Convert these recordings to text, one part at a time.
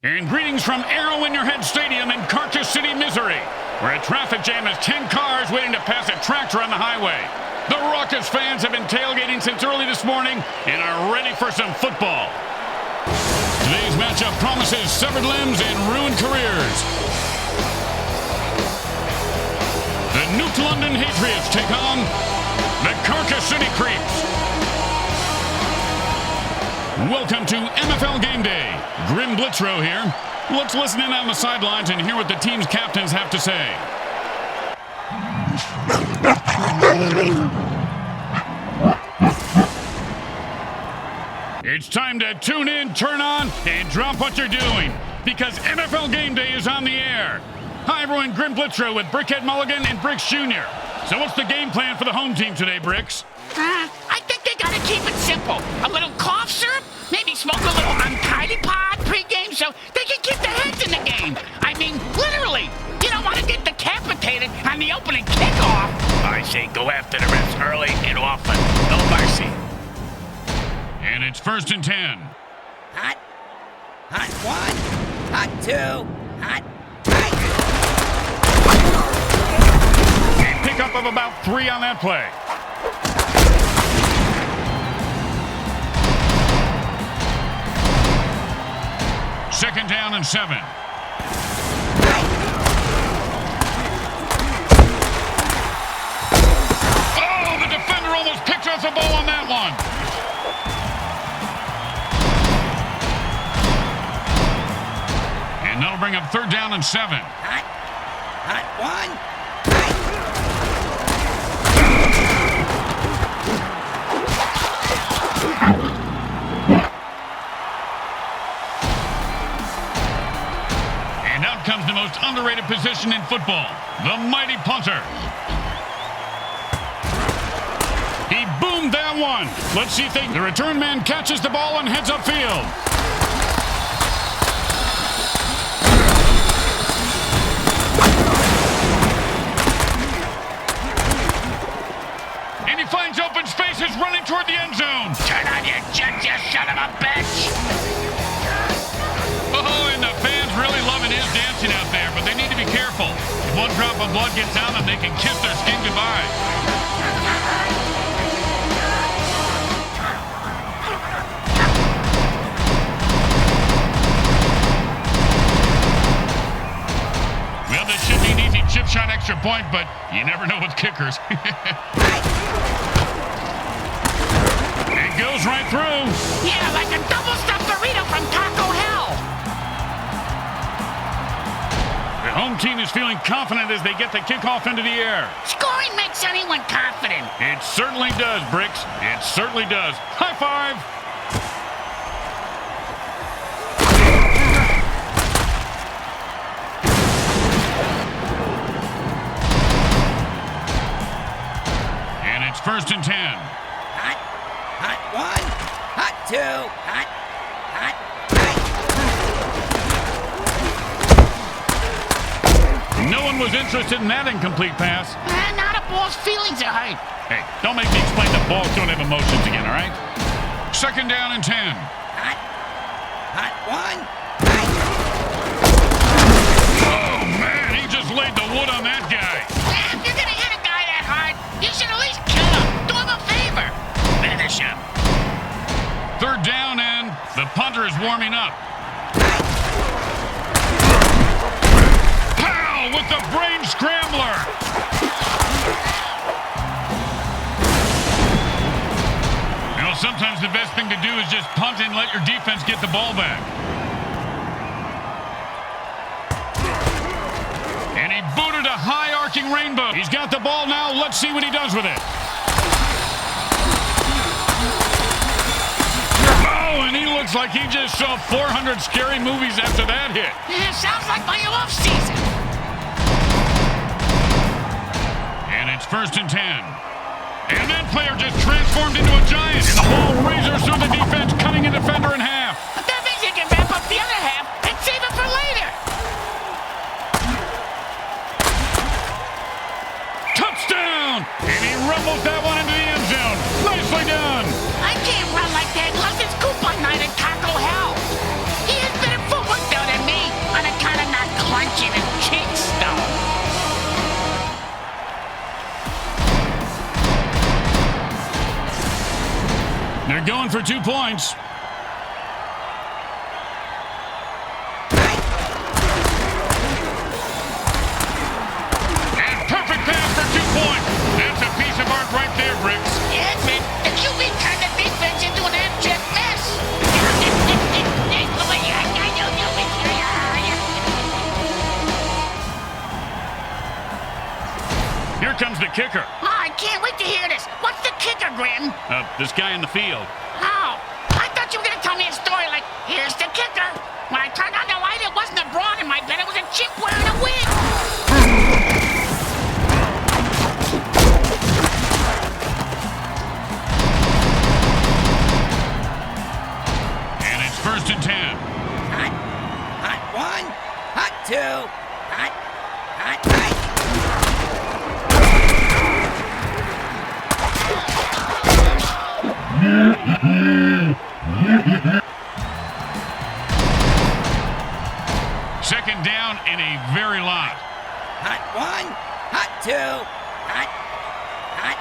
And greetings from Arrow-in-Your-Head Stadium in Carcass City, Missouri, where a traffic jam has 10 cars waiting to pass a tractor on the highway. The raucous fans have been tailgating since early this morning and are ready for some football. Today's matchup promises severed limbs and ruined careers. The Nuke London Hatriots take on the Carcass City Creeps. Welcome to MFL Game Day. Grim Blitzrow here. Let's listen in on the sidelines and hear what the team's captains have to say. It's time to tune in, turn on, and drop what you're doing, because MFL Game Day is on the air. Hi everyone, Grim Blitzrow with Brickhead Mulligan and Bricks Jr. So what's the game plan for the home team today, Bricks? I think they gotta keep it simple. A little cough syrup, maybe smoke a little untidy pod pregame so they can keep their heads in the game. I mean, literally. You don't want to get decapitated on the opening kickoff. I say go after the refs early and often. No mercy. And it's 1st and 10. Hot one, hot two, hot three. A pickup of about 3 on that play. Second down and 7. Oh, the defender almost picked off the ball on that one. And that'll bring up 3rd down and 7. Hot one. And out comes the most underrated position in football, the mighty punter. He boomed that one. Let's see if the return man catches the ball and heads upfield. And he finds open spaces running toward the end zone. Turn on your jet, you son of a bitch. Oh, and the fans really loving his dancing out there, but they need to be careful. If one drop of blood gets on them, they can kiss their skin goodbye. Well, this should be an easy chip shot extra point, but you never know with kickers. It goes right through. Yeah, like a double-stuffed burrito from Taco Hell. The home team is feeling confident as they get the kickoff into the air. Scoring makes anyone confident. It certainly does, Bricks. It certainly does. High five. And it's 1st and 10. Hot one, hot two, hot three. No one was interested in that incomplete pass. Now the ball's feelings are hurt. Hey, don't make me explain the balls don't have emotions again, all right? 2nd down and 10. Hot one. Oh, man, he just laid the wood on that guy. If you're gonna hit a guy that hard, you should at least kill him. Do him a favor. Finish him. 3rd down, and the punter is warming up. Pow! With the brain scrambler. You know, sometimes the best thing to do is just punt and let your defense get the ball back. And he booted a high arcing rainbow. He's got the ball now. Let's see what he does with it. And he looks like he just saw 400 scary movies after that hit. Yeah, sounds like my off season. And it's 1st and 10. And that player just transformed into a giant. And the ball razors through the defense, cutting a defender in half. That means you can wrap up the other half and save it for later. Touchdown! And he rumbles that one into the end zone. Nicely done. I can't run like that unless it's coupon night at Taco Hell. He has better footwork though than down for 2 points. And perfect pass for 2 points. That's a piece of art right there, Briggs. Yeah, man. The QB turned the defense into an abject mess. Here comes the kicker. Oh, I can't wait to hear this. What's the kicker, Grim? This guy in the field. Oh, I thought you were going to tell me a story like, here's the kicker. When I turned on the light, it wasn't a broad in my bed. It was a chip wearing a wig. And it's 1st and 10. Hot. Hot 1. Hot 2. Hot. Hot. Second down and a very lot. Hot 1. Hot 2. Hot. Hot.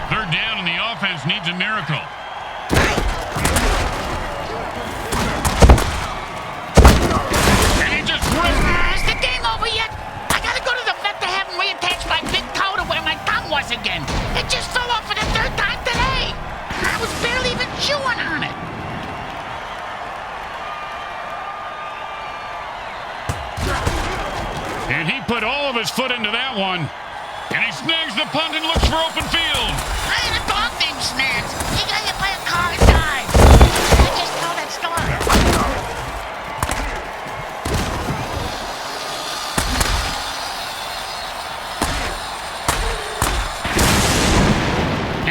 Third down and the offense needs a miracle. And he just ripped. Is the game over yet? I got to go to the vet to have him reattach my big toe to where my thumb was again. It just fell off for the 3rd time today. I was barely even chewing on it. And he put all of his foot into that one. And he snags the punt and looks for open field. I had a dog named Snags. He got hit by a car and died. I just told that story.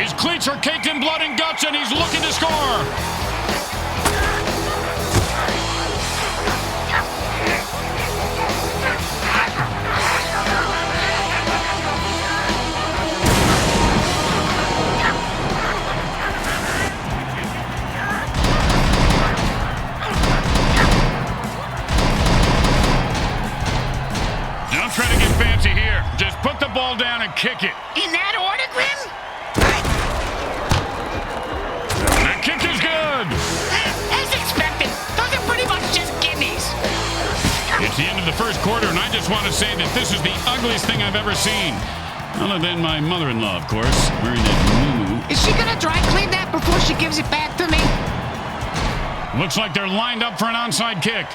His cleats are caked in blood and guts, and he's looking to score. Don't try to get fancy here. Just put the ball down and kick it. In that order, Grim? The kick is good. As expected, those are pretty much just gimmies. It's the end of the first quarter, and I just want to say that this is the ugliest thing I've ever seen. Other than my mother-in-law, of course, wearing that moo. Is she gonna dry clean that before she gives it back to me? Looks like they're lined up for an onside kick.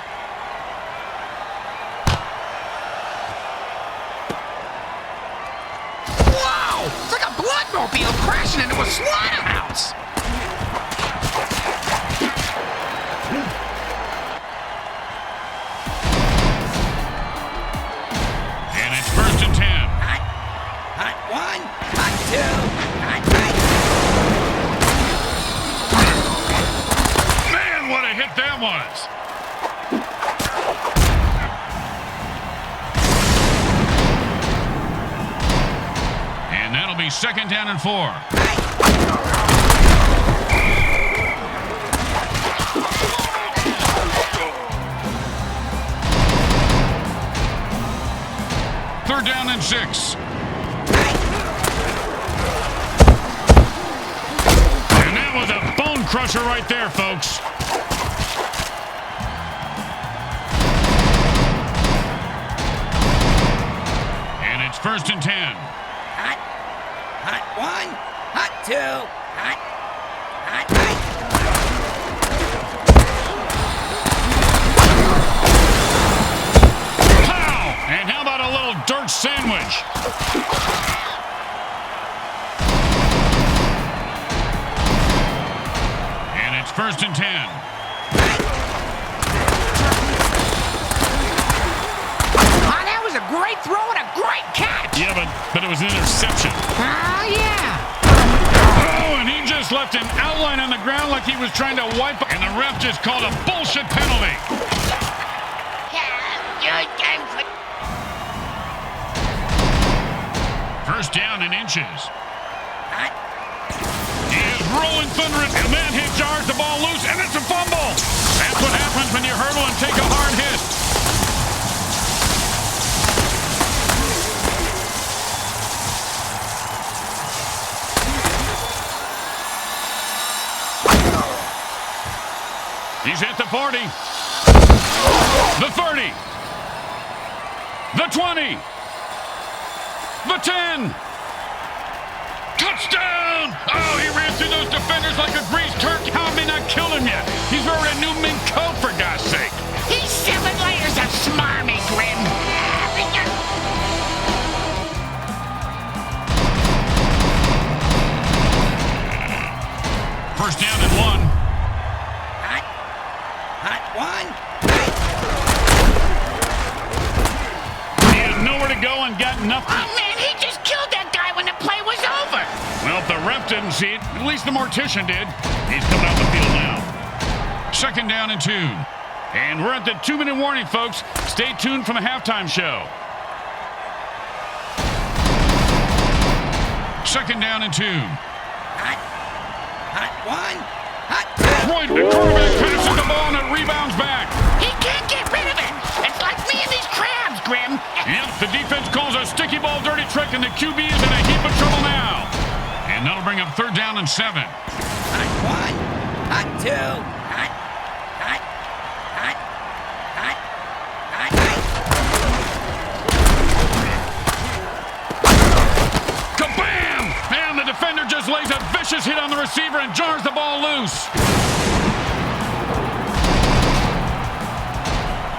Whoa! It's like a bloodmobile crashing into a slaughterhouse. And it's 1st and 10. Hot. Hot 1. Hot 2. Hot. Man, what a hit that was. And that'll be 2nd down and 4. Third down and 6. And that was a bone crusher right there, folks. And it's 1st and 10. Hot. Hot 1. Hot 2. Hot. Hot. Pow! And how about a little dirt sandwich? And it's 1st and 10. Oh, that was a great throw and a great catch. Yeah, but it was an interception. Oh, yeah. Oh, and he just left an outline on the ground like he was trying to wipe. And the ref just called a bullshit penalty. First down in inches. Hot. He is rolling thunder, and that hit jars the ball loose, and happens when you hurdle and take a hard hit. He's hit the 40. The 30. The 20. The 10. Touchdown! Oh, he ran through those defenders like a greased turkey. How may not kill him yet? He's wearing a new mink coat, for God's sake. He's 7 layers of smarmy, Grim. First down and 1. Hot one. He had nowhere to go and got nothing. Oh, man, he just killed that guy when the play was over. Well, if the ref didn't see it, at least the mortician did. He's coming out the field now. Second down and 2. And we're at the 2-minute warning, folks. Stay tuned for the halftime show. Second down and 2. Hot one. Hot two. Roy, the quarterback passes the ball and it rebounds back. He can't get rid of it. It's like me and these crabs, Grim. Yep, the defense calls a sticky ball dirty trick, and the QB is in a heap of trouble now. And that'll bring up third down and 7. Hot one. Hot two. Hot. Hot. Hot. Hot. Hot. Kabam! And the defender just lays a vicious hit on the receiver and jars the ball loose.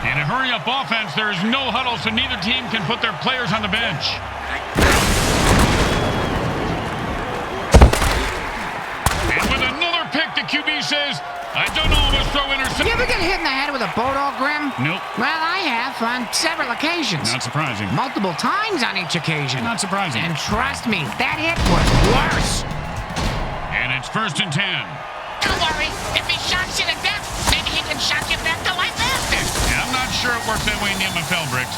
In a hurry-up offense, there is no huddle, so neither team can put their players on the bench. And with another pick, the QB says, I don't always throw interceptions. You ever get hit in the head with a bulldog, Grim? Nope. Well, I have on several occasions. Not surprising. Multiple times on each occasion. Not surprising. And trust me, that hit was worse. And it's first and 10. Don't worry. If he shocks you to death, maybe he can shock you back to life after. Yeah, I'm not sure it works that way in the MFL, Bricks.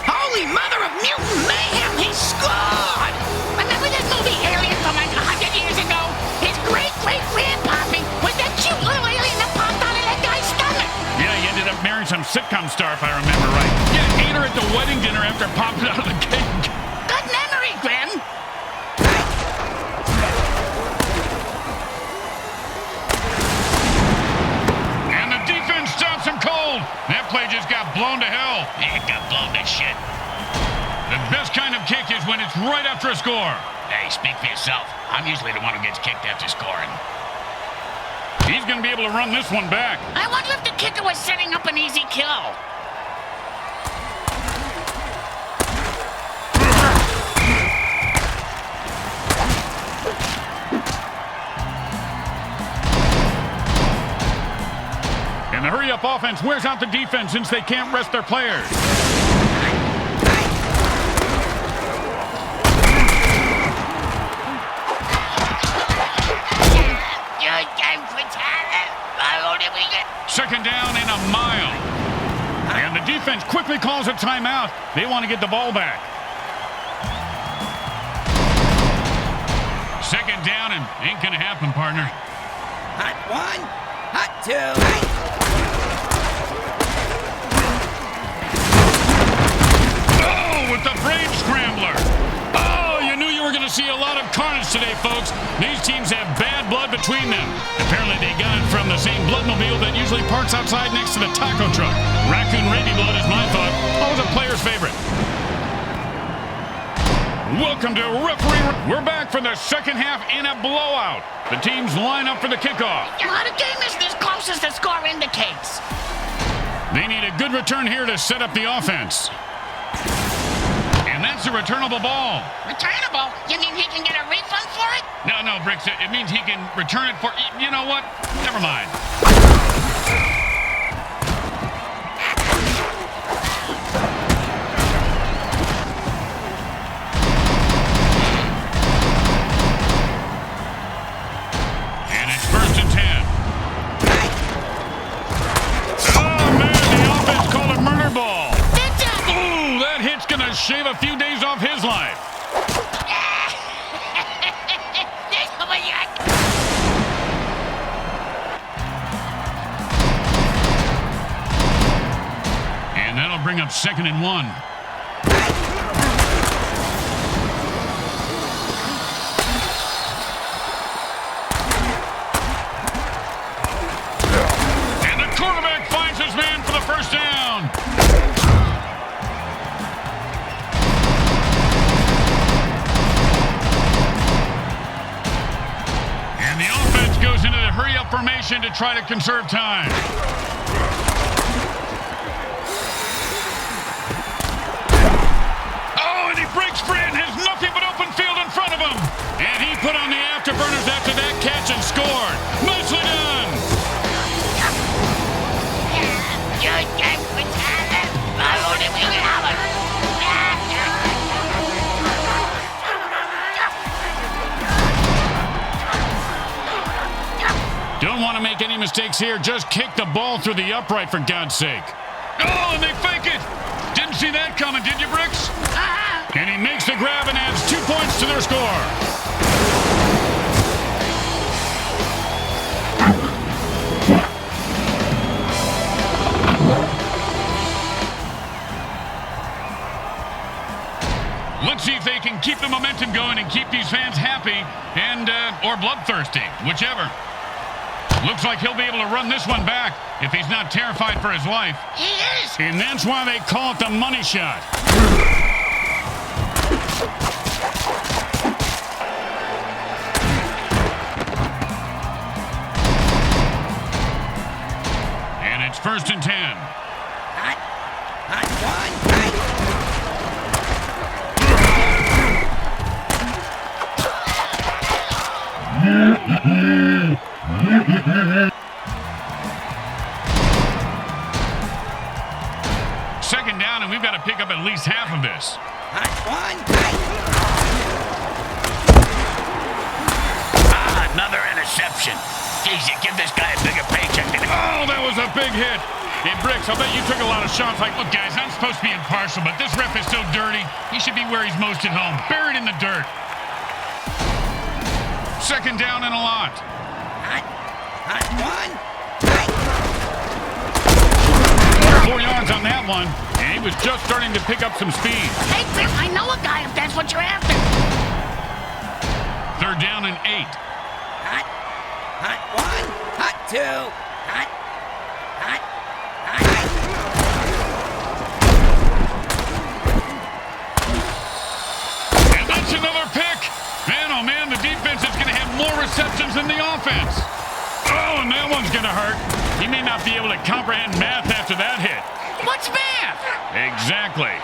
Holy mother of mutant mayhem, he scored! Remember that movie Alien from like 100 years ago? His great-great-grandpappy was that cute little alien that popped out of that guy's stomach. Yeah, he ended up marrying some sitcom star, if I remember right. Yeah, ate her at the wedding dinner after popping out of the cake. Good memory, Grim. And the defense stops him cold. That play just got blown to hell. It got blown to shit. The best kind of kick is when it's right after a score. Hey, speak for yourself. I'm usually the one who gets kicked after scoring. He's going to be able to run this one back. I wonder if the kicker was setting up an easy kill. And the hurry-up offense wears out the defense since they can't rest their players. Second down and a mile. And the defense quickly calls a timeout. They want to get the ball back. Second down and ain't going to happen, partner. Hot one. Hot two. Oh, with the brain scrambler. Oh, you knew you were going to see a lot of carnage today, folks. These teams have bad blood between them. Apparently, they got it from the same bloodmobile that usually parks outside next to the taco truck. Raccoon Raby blood is my thought. Always a player's favorite. Welcome to referee. We're back for the second half in a blowout. The teams line up for the kickoff. Well, the game isn't as close as the score indicates. They need a good return here to set up the offense. And that's a returnable ball. Returnable? You mean he can get a refund for it? No, Bricks, it means he can return it for... You know what? Never mind. And it's first and 10. Oh, man, the offense called a murder ball. It's a It's going to shave a few days off his life. And that'll bring up 2nd and 1. And the quarterback finds his man for the first down. And the offense goes into the hurry-up formation to try to conserve time. Breaks free and has nothing but open field in front of him. And he put on the afterburners after that catch and scored. Nicely done. Don't want to make any mistakes here. Just kick the ball through the upright, for God's sake. Oh, and they fake it. Didn't see that coming, did you, Bricks? And he makes the grab and adds 2 points to their score. Let's see if they can keep the momentum going and keep these fans happy and or bloodthirsty, whichever. Looks like he'll be able to run this one back if he's not terrified for his life. He is. And that's why they call it the money shot. And it's 1st and 10. Hot one. Second down, and we've got to pick up at least half of this. Hot one. Another interception. Jeez, you give this guy a bigger paycheck than... Oh, that was a big hit. Hey, Bricks, I bet you took a lot of shots like, look, guys, I'm supposed to be impartial, but this ref is so dirty, he should be where he's most at home, buried in the dirt. Second down and a lot. Hot one. 4 yards on that one, and he was just starting to pick up some speed. Hey, Bill, I know a guy if that's what you're after. 3rd down and 8. Hot one. Hot two. Hot. And that's another pick. Man, oh man, the defense is going to have more receptions than the offense. Oh, and that one's going to hurt. He may not be able to comprehend math after that hit. What's math? Exactly.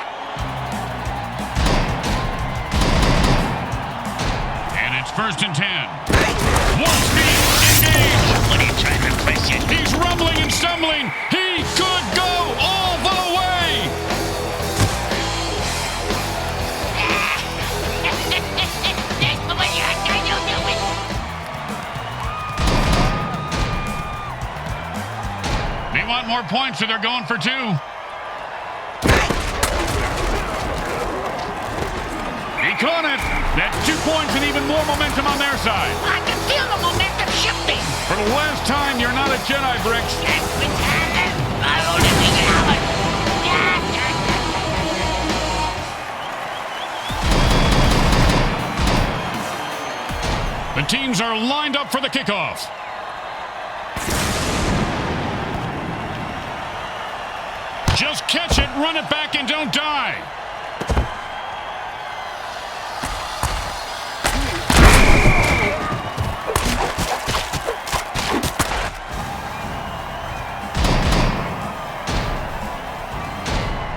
And it's 1st and 10. One speed, engage. What are you trying to impress you? He's rumbling and stumbling. He could go all the way. They want more points, so they're going for 2. He caught it. That's 2 points and even more momentum on their side. I can feel the momentum shifting. For the last time, you're not a Jedi, Bricks. The teams are lined up for the kickoff. Just catch it, run it back, and don't die.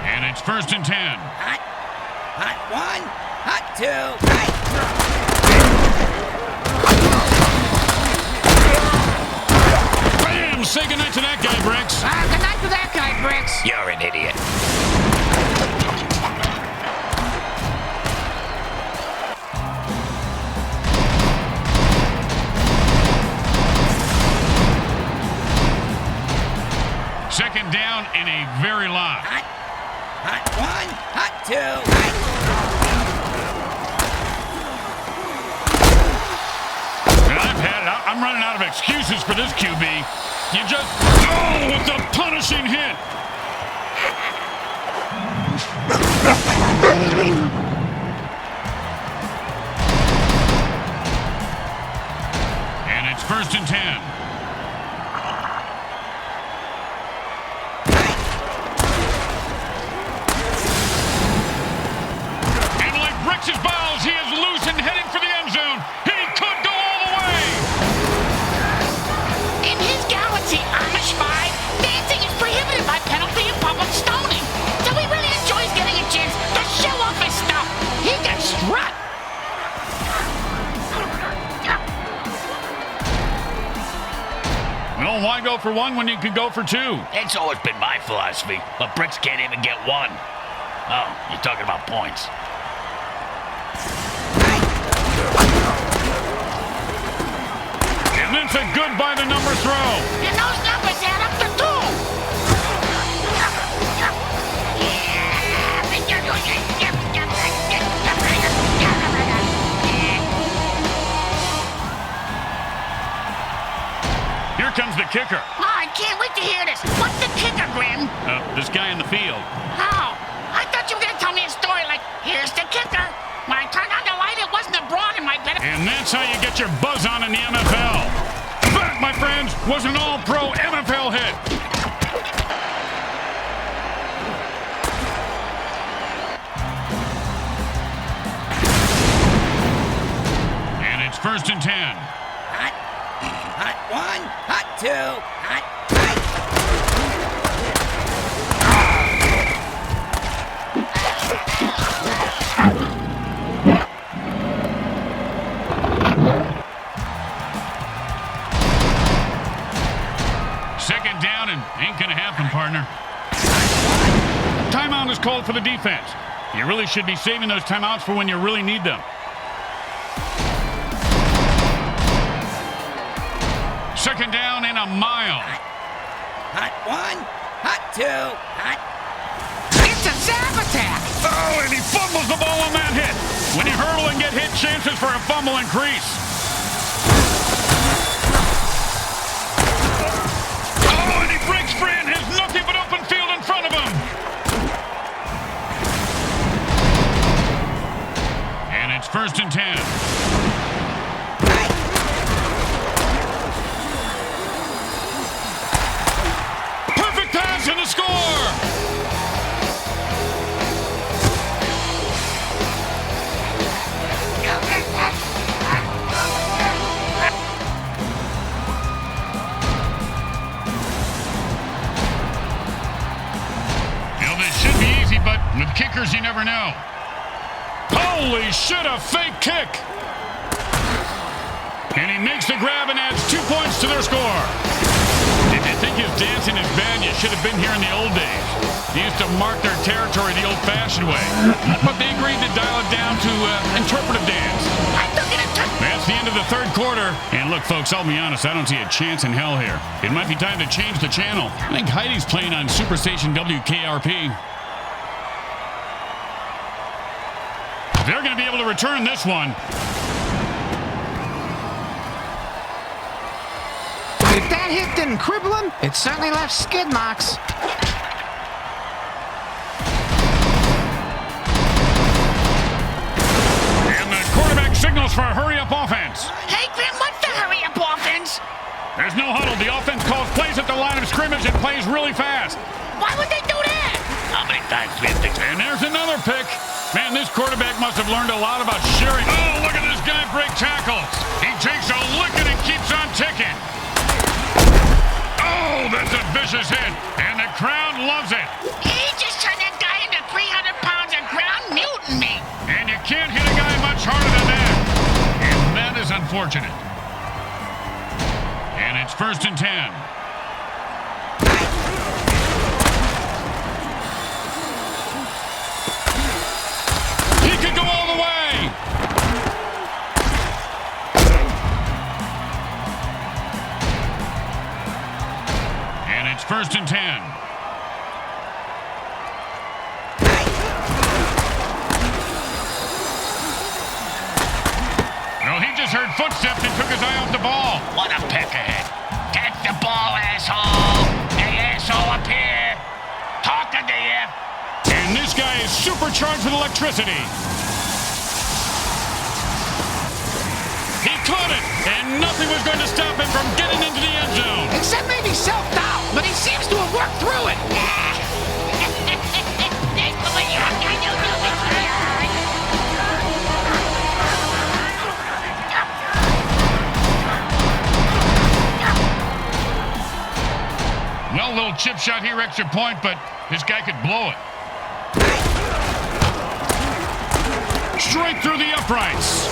And it's 1st and 10. Hot one. Hot two. Bam! Say goodnight to that guy, Bricks. Good night to that guy, Bricks. You're an idiot. Second down and a very lot. Hot one. Hot two. I've had it. I'm running out of excuses for this QB. You just... Oh, with the punishing hit. And it's 1st and 10. And like bricks his balls, he is loose and heading for the end zone. He could go all the way. In his galaxy, Amish 5, dancing is prohibited by penalty of public stoning. So he really enjoys getting a chance to show off his stuff. He can strut. Well, why go for one when you could go for two? It's always been my philosophy, but Bricks can't even get one. Oh, you're talking about points. And that's a good by the number throw. And those numbers add up to 2. Here comes the kicker. Oh, I can't wait to hear this. What's the kicker, Grim? This guy in the field. How? I thought you were going to tell me a story like, here's the kicker. When I turned on the light, it wasn't a broad in my bed. And that's how you get your buzz on in the MFL. That, my friends, was an all-pro MFL hit. And it's 1st and 10. Hot. Hot one. Hot two. Hot. Second down and ain't gonna happen, partner. Timeout is called for the defense. You really should be saving those timeouts for when you really need them. Second down and a mile. Hot one. Hot two. Hot. It's a zap attack. Oh, and he fumbles the ball on that hit. When you hurdle and get hit, chances for a fumble increase. Oh, and he breaks free and has nothing but open field in front of him. And it's 1st and 10. Perfect pass and a score. But with kickers, you never know. Holy shit, a fake kick. And he makes the grab and adds 2 points to their score. If you think his dancing is bad, you should have been here in the old days. They used to mark their territory the old-fashioned way. But they agreed to dial it down to interpretive dance. That's the end of the third quarter. And look, folks, I'll be honest, I don't see a chance in hell here. It might be time to change the channel. I think Heidi's playing on Superstation WKRP. They're going to be able to return this one. If that hit didn't cripple him, it certainly left skid marks. And the quarterback signals for a hurry-up offense. Hey, Grim, what's the hurry-up offense? There's no huddle. The offense calls plays at the line of scrimmage and plays really fast. Why would they do that? How many times do we have to... And there's another pick. Man, this quarterback must have learned a lot about sharing. Oh, look at this guy break tackles. He takes a licking and keeps on ticking. Oh, that's a vicious hit. And the crowd loves it. He just turned that guy into 300 pounds of ground mutant meat. And you can't hit a guy much harder than that. And that is unfortunate. And it's 1st and 10. Could go all the way. And it's 1st and 10. just heard footsteps and took his eye off the ball. What a peckerhead. Get the ball, asshole. Hey, asshole up here. Talking to you. And this guy is supercharged with electricity. He caught it, and nothing was going to stop him from getting into the end zone. Except maybe self-doubt, but he seems to have worked through it. Well, little chip shot here, extra point, but this guy could blow it. Straight through the uprights.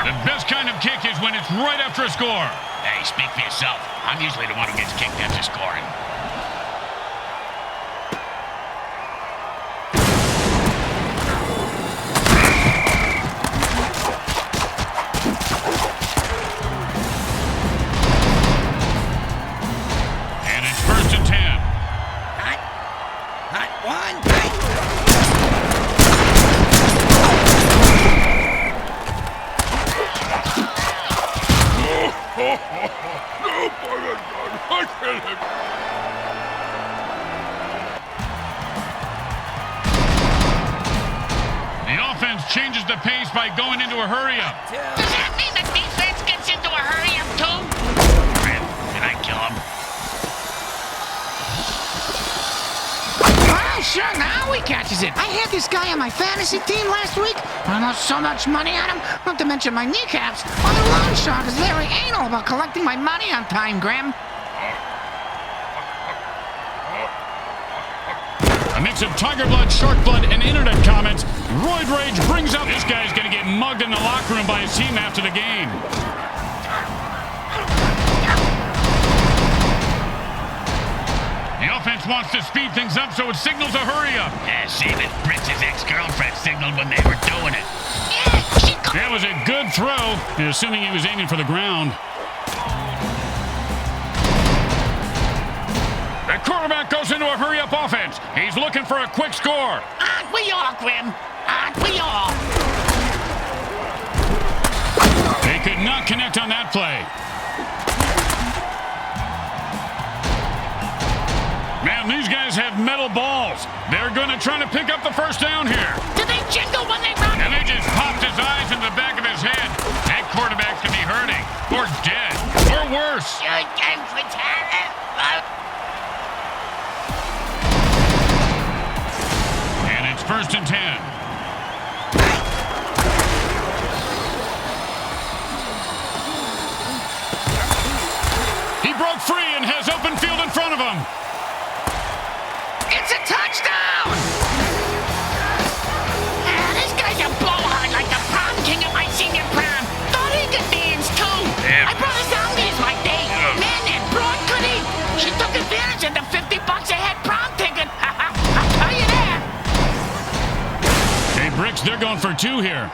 The best kind of kick is when it's right after a score. Hey, speak for yourself. I'm usually the one who gets kicked after scoring. And it's 1st and 10. Hot one. The offense changes the pace by going into a hurry-up. Does that mean the defense gets into a hurry-up too? Did I kill him? Well, sure, now he catches it. I had this guy on my fantasy team last week. I lost so much money on him, not to mention my kneecaps. My loan shark is very anal about collecting my money on time, Graham. A mix of tiger blood, shark blood, and internet comments. Roid Rage brings out this guy's going to get mugged in the locker room by his team after the game. The offense wants to speed things up, so it signals a hurry-up. Yeah, save it. Bricks' ex-girlfriend signaled when they were doing it. Yeah, she That was a good throw, assuming he was aiming for the ground. The quarterback goes into a hurry-up offense. He's looking for a quick score. Aren't we all, Grim? Aren't we all? They could not connect on that play. Man, these guys have metal balls. They're going to try to pick up the first down here. Do they jingle when they run? And they just popped his eyes into the back of his head. That quarterback could be hurting, or dead, or worse. And it's 1st and 10. He broke free and has open field in front of him. It's a touchdown! This guy's a blowhard like the prom king at my senior prom. Thought he could dance too. Yeah. I brought a zombie as my date. Man, that broad could eat. She took advantage of the $50 a head prom ticket. I'll tell you that. Hey, Bricks, they're going for 2 here.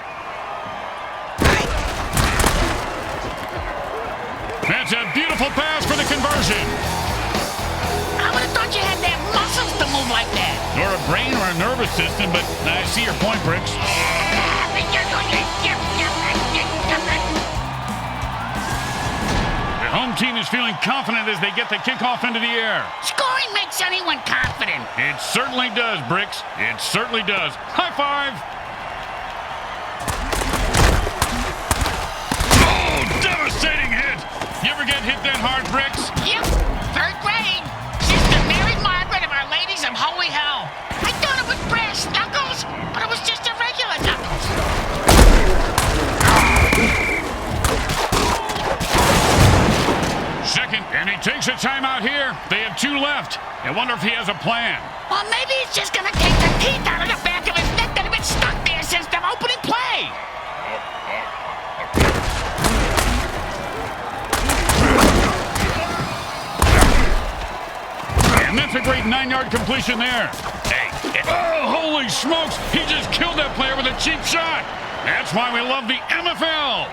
That's a beautiful pass for the conversion. I would have thought you had that muscles to move like that. Or a brain or a nervous system, but I see your point, Bricks. The home team is feeling confident as they get the kickoff into the air. Scoring makes anyone confident. It certainly does, Bricks. It certainly does. High five! Oh, devastating hit! You ever get hit that hard, Bricks? Yep, 3rd grade. Sister Mary Margaret of Our Ladies of Holy Hell. I thought it was brass knuckles, but it was just a regular knuckles. Second, and he takes a timeout here. They have 2 left. I wonder if he has a plan. Well, maybe he's just gonna take the teeth out of the back of his neck that have been stuck there since the opening play. And that's a great 9-yard completion there. Hey, Oh, holy smokes! He just killed that player with a cheap shot. That's why we love the MFL.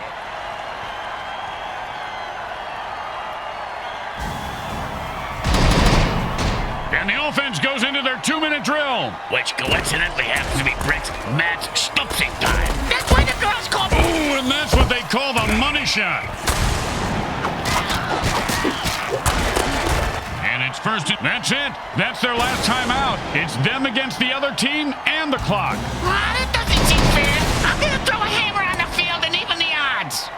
And And the offense goes into their 2-minute drill. Which coincidentally happens to be Brick's match stoopsing time. That's why the girls call me. Ooh, and that's what they call the money shot. And it's first. That's it. That's their last time out. It's them against the other team and the clock. That doesn't seem fair. I'm going to throw a hammer on the field and even the odds.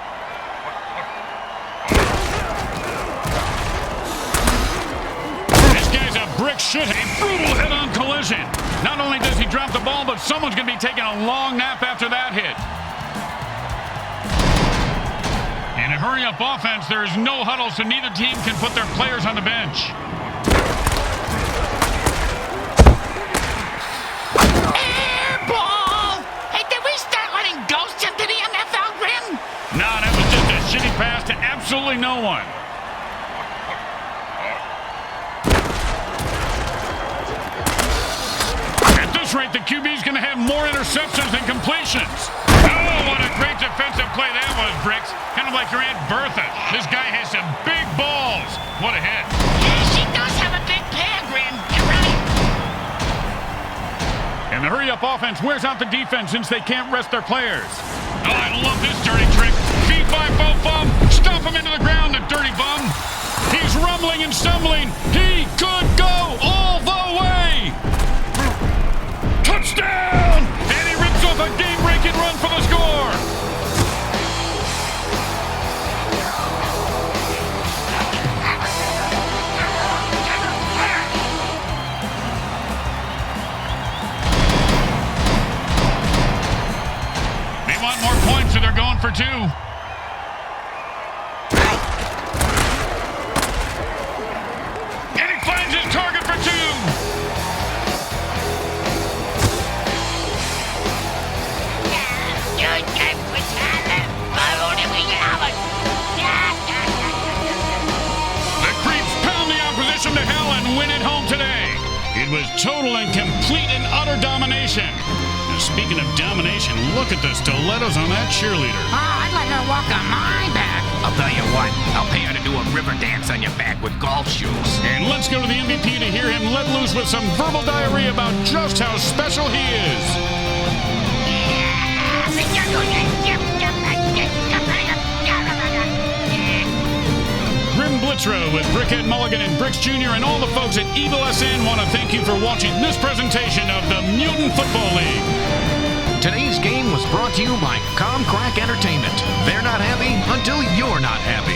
This guy's a brick shit. A brutal head-on collision. Not only does he drop the ball, but someone's going to be taking a long nap after that hit. In a hurry-up offense, there is no huddle, so neither team can put their players on the bench. Air ball! Hey, did we start letting ghosts into the MFL, Grim? No, that was just a shitty pass to absolutely no one. At this rate, the QB's going to have more interceptions than completions. Oh, what a great defensive play that was, Bricks. Kind of like your Aunt Bertha. This guy has some big balls. What a hit. Yeah, she does have a big pair, Grim. You're right. And the hurry-up offense wears out the defense since they can't rest their players. Oh, I love this dirty trick. V5-bum, stomp him into the ground, the dirty bum. He's rumbling and stumbling. He could go all the way. Touchdown! And he rips off a game-breaking run for the score. They want more points, so they're going for 2. And he finds his target for 2. The Creeps pound the opposition to hell and win it home today. It was total and complete and utter domination. Now, speaking of domination, look at the stilettos on that cheerleader. Oh, I'd let her walk on my back. I'll tell you what, I'll pay her to do a river dance on your back with golf shoes. And let's go to the MVP to hear him let loose with some verbal diarrhea about just how special he is. Grim Blitzrow with Brickhead Mulligan and Bricks Jr. and all the folks at EBS want to thank you for watching this presentation of the Mutant Football League. Today's game was brought to you by Comcrack Entertainment. They're not happy until you're not happy.